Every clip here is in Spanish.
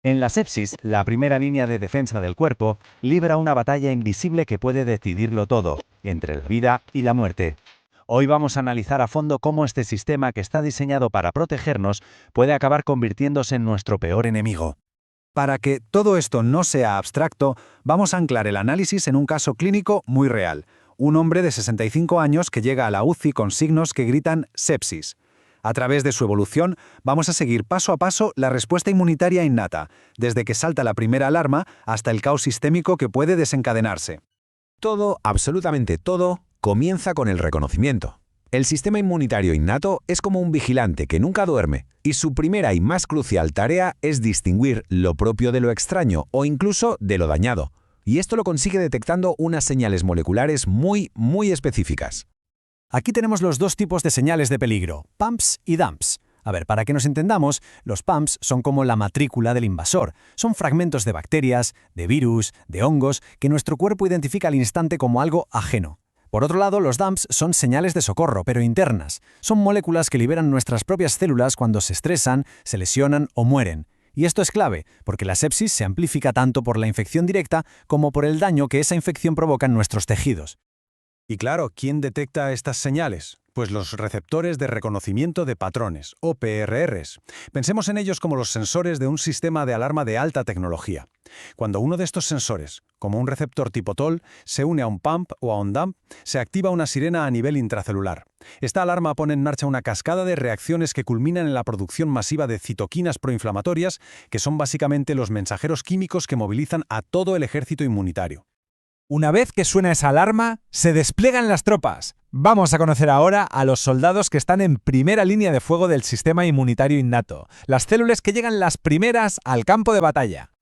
En la sepsis, la primera línea de defensa del cuerpo libra una batalla invisible que puede decidirlo todo, entre la vida y la muerte. Hoy vamos a analizar a fondo cómo este sistema que está diseñado para protegernos puede acabar convirtiéndose en nuestro peor enemigo. Para que todo esto no sea abstracto, vamos a anclar el análisis en un caso clínico muy real. Un hombre de 65 años que llega a la UCI con signos que gritan sepsis. A través de su evolución, vamos a seguir paso a paso la respuesta inmunitaria innata, desde que salta la primera alarma hasta el caos sistémico que puede desencadenarse. Todo, absolutamente todo, comienza con el reconocimiento. El sistema inmunitario innato es como un vigilante que nunca duerme, y su primera y más crucial tarea es distinguir lo propio de lo extraño o incluso de lo dañado. Y esto lo consigue detectando unas señales moleculares muy específicas. Aquí tenemos los dos tipos de señales de peligro, pumps y dumps. A ver, para que nos entendamos, los pumps son como la matrícula del invasor. Son fragmentos de bacterias, de virus, de hongos, que nuestro cuerpo identifica al instante como algo ajeno. Por otro lado, los dumps son señales de socorro, pero internas. Son moléculas que liberan nuestras propias células cuando se estresan, se lesionan o mueren. Y esto es clave, porque la sepsis se amplifica tanto por la infección directa como por el daño que esa infección provoca en nuestros tejidos. Y claro, ¿quién detecta estas señales? Pues los receptores de reconocimiento de patrones, o PRRs. Pensemos en ellos como los sensores de un sistema de alarma de alta tecnología. Cuando uno de estos sensores, como un receptor tipo TOL, se une a un pump o a un dump, se activa una sirena a nivel intracelular. Esta alarma pone en marcha una cascada de reacciones que culminan en la producción masiva de citoquinas proinflamatorias, que son básicamente los mensajeros químicos que movilizan a todo el ejército inmunitario. Una vez que suena esa alarma, se despliegan las tropas. Vamos a conocer ahora a los soldados que están en primera línea de fuego del sistema inmunitario innato, las células que llegan las primeras al campo de batalla.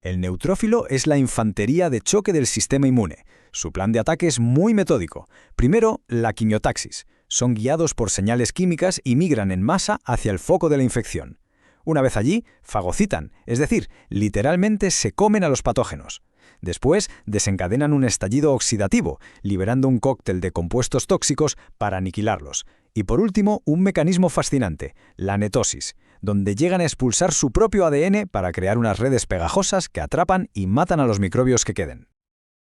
El neutrófilo es la infantería de choque del sistema inmune. Su plan de ataque es muy metódico. Primero, la quimiotaxis. Son guiados por señales químicas y migran en masa hacia el foco de la infección. Una vez allí, fagocitan, es decir, literalmente se comen a los patógenos. Después, desencadenan un estallido oxidativo, liberando un cóctel de compuestos tóxicos para aniquilarlos. Y por último, un mecanismo fascinante, la netosis, donde llegan a expulsar su propio ADN para crear unas redes pegajosas que atrapan y matan a los microbios que queden.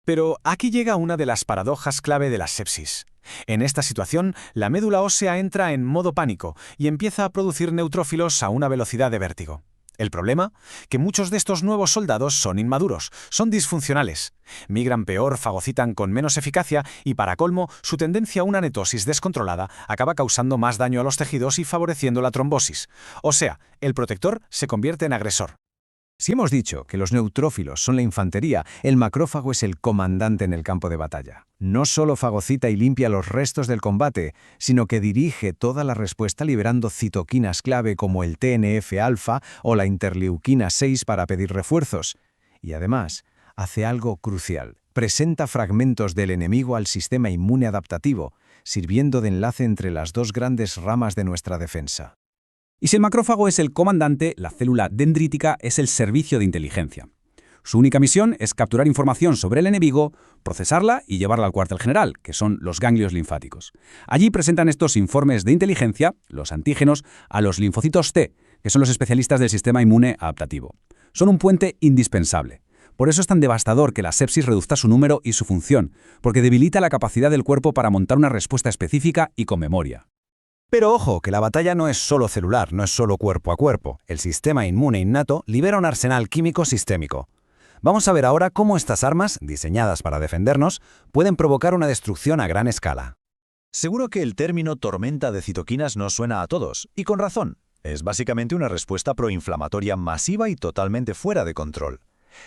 Pero aquí llega una de las paradojas clave de la sepsis. En esta situación, la médula ósea entra en modo pánico y empieza a producir neutrófilos a una velocidad de vértigo. El problema, que muchos de estos nuevos soldados son inmaduros, son disfuncionales. Migran peor, fagocitan con menos eficacia y, para colmo, su tendencia a una netosis descontrolada acaba causando más daño a los tejidos y favoreciendo la trombosis. O sea, el protector se convierte en agresor. Si hemos dicho que los neutrófilos son la infantería, el macrófago es el comandante en el campo de batalla. No solo fagocita y limpia los restos del combate, sino que dirige toda la respuesta liberando citoquinas clave como el TNF-alfa o la interleuquina 6 para pedir refuerzos. Y además, hace algo crucial. Presenta fragmentos del enemigo al sistema inmune adaptativo, sirviendo de enlace entre las dos grandes ramas de nuestra defensa. Y si el macrófago es el comandante, la célula dendrítica es el servicio de inteligencia. Su única misión es capturar información sobre el enemigo, procesarla y llevarla al cuartel general, que son los ganglios linfáticos. Allí presentan estos informes de inteligencia, los antígenos, a los linfocitos T, que son los especialistas del sistema inmune adaptativo. Son un puente indispensable. Por eso es tan devastador que la sepsis reduzca su número y su función, porque debilita la capacidad del cuerpo para montar una respuesta específica y con memoria. Pero ojo, que la batalla no es solo celular, no es solo cuerpo a cuerpo. El sistema inmune innato libera un arsenal químico sistémico. Vamos a ver ahora cómo estas armas, diseñadas para defendernos, pueden provocar una destrucción a gran escala. Seguro que el término tormenta de citoquinas nos suena a todos, y con razón. Es básicamente una respuesta proinflamatoria masiva y totalmente fuera de control.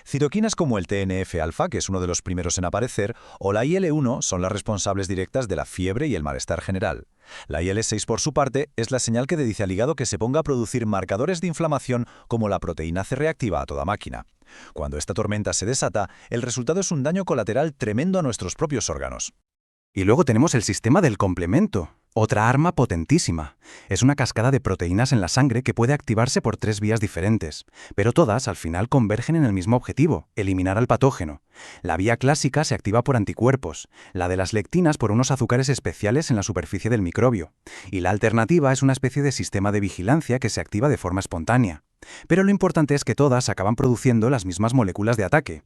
Citoquinas como el TNF-alfa, que es uno de los primeros en aparecer, o la IL-1 son las responsables directas de la fiebre y el malestar general. La IL-6, por su parte, es la señal que le dice al hígado que se ponga a producir marcadores de inflamación como la proteína C reactiva a toda máquina. Cuando esta tormenta se desata, el resultado es un daño colateral tremendo a nuestros propios órganos. Y luego tenemos el sistema del complemento. Otra arma potentísima. Es una cascada de proteínas en la sangre que puede activarse por 3 vías diferentes, pero todas al final convergen en el mismo objetivo, eliminar al patógeno. La vía clásica se activa por anticuerpos, la de las lectinas por unos azúcares especiales en la superficie del microbio, y la alternativa es una especie de sistema de vigilancia que se activa de forma espontánea. Pero lo importante es que todas acaban produciendo las mismas moléculas de ataque.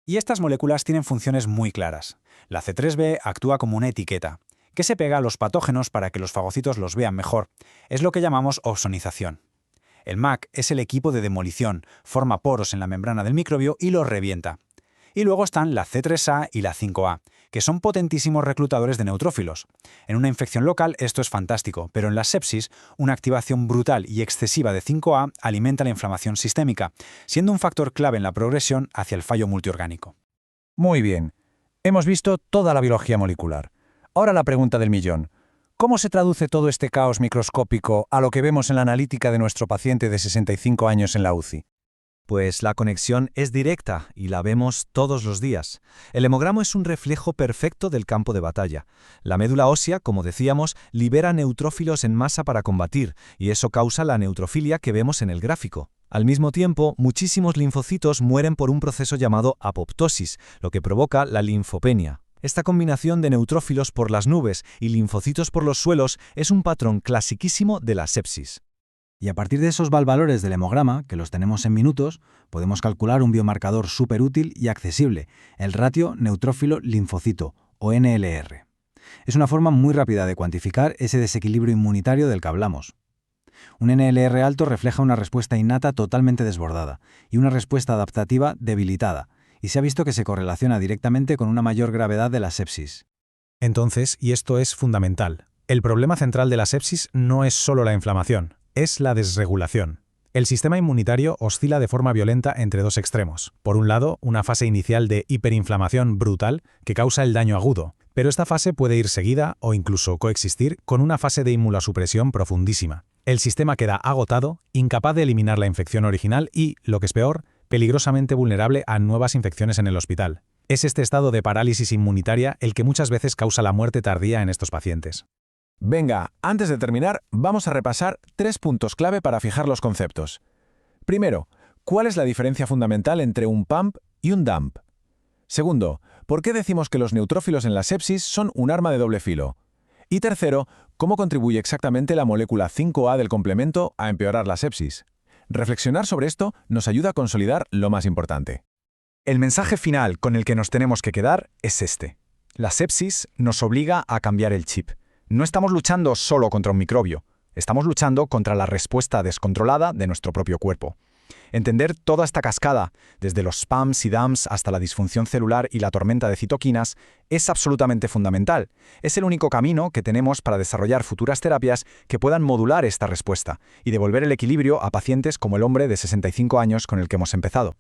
Y estas moléculas tienen funciones muy claras. La C3b actúa como una etiqueta, que se pega a los patógenos para que los fagocitos los vean mejor. Es lo que llamamos ozonización. El MAC es el equipo de demolición, forma poros en la membrana del microbio y los revienta. Y luego están la C3A y la 5A, que son potentísimos reclutadores de neutrófilos. En una infección local esto es fantástico, pero en la sepsis, una activación brutal y excesiva de 5A alimenta la inflamación sistémica, siendo un factor clave en la progresión hacia el fallo multiorgánico. Muy bien. Hemos visto toda la biología molecular. Ahora la pregunta del millón. ¿Cómo se traduce todo este caos microscópico a lo que vemos en la analítica de nuestro paciente de 65 años en la UCI? Pues la conexión es directa y la vemos todos los días. El hemogramo es un reflejo perfecto del campo de batalla. La médula ósea, como decíamos, libera neutrófilos en masa para combatir, y eso causa la neutrofilia que vemos en el gráfico. Al mismo tiempo, muchísimos linfocitos mueren por un proceso llamado apoptosis, lo que provoca la linfopenia. Esta combinación de neutrófilos por las nubes y linfocitos por los suelos es un patrón clasiquísimo de la sepsis. Y a partir de esos valores del hemograma, que los tenemos en minutos, podemos calcular un biomarcador súper útil y accesible, el ratio neutrófilo-linfocito, o NLR. Es una forma muy rápida de cuantificar ese desequilibrio inmunitario del que hablamos. Un NLR alto refleja una respuesta innata totalmente desbordada y una respuesta adaptativa debilitada, y se ha visto que se correlaciona directamente con una mayor gravedad de la sepsis. Entonces, y esto es fundamental, el problema central de la sepsis no es solo la inflamación, es la desregulación. El sistema inmunitario oscila de forma violenta entre dos extremos. Por un lado, una fase inicial de hiperinflamación brutal que causa el daño agudo, pero esta fase puede ir seguida o incluso coexistir con una fase de inmunosupresión profundísima. El sistema queda agotado, incapaz de eliminar la infección original y, lo que es peor, peligrosamente vulnerable a nuevas infecciones en el hospital. Es este estado de parálisis inmunitaria el que muchas veces causa la muerte tardía en estos pacientes. Venga, antes de terminar, vamos a repasar 3 puntos clave para fijar los conceptos. Primero, ¿cuál es la diferencia fundamental entre un pump y un dump? Segundo, ¿por qué decimos que los neutrófilos en la sepsis son un arma de doble filo? Y tercero, ¿cómo contribuye exactamente la molécula 5A del complemento a empeorar la sepsis? Reflexionar sobre esto nos ayuda a consolidar lo más importante. El mensaje final con el que nos tenemos que quedar es este. La sepsis nos obliga a cambiar el chip. No estamos luchando solo contra un microbio, estamos luchando contra la respuesta descontrolada de nuestro propio cuerpo. Entender toda esta cascada, desde los PAMs y DAMs hasta la disfunción celular y la tormenta de citoquinas, es absolutamente fundamental. Es el único camino que tenemos para desarrollar futuras terapias que puedan modular esta respuesta y devolver el equilibrio a pacientes como el hombre de 65 años con el que hemos empezado.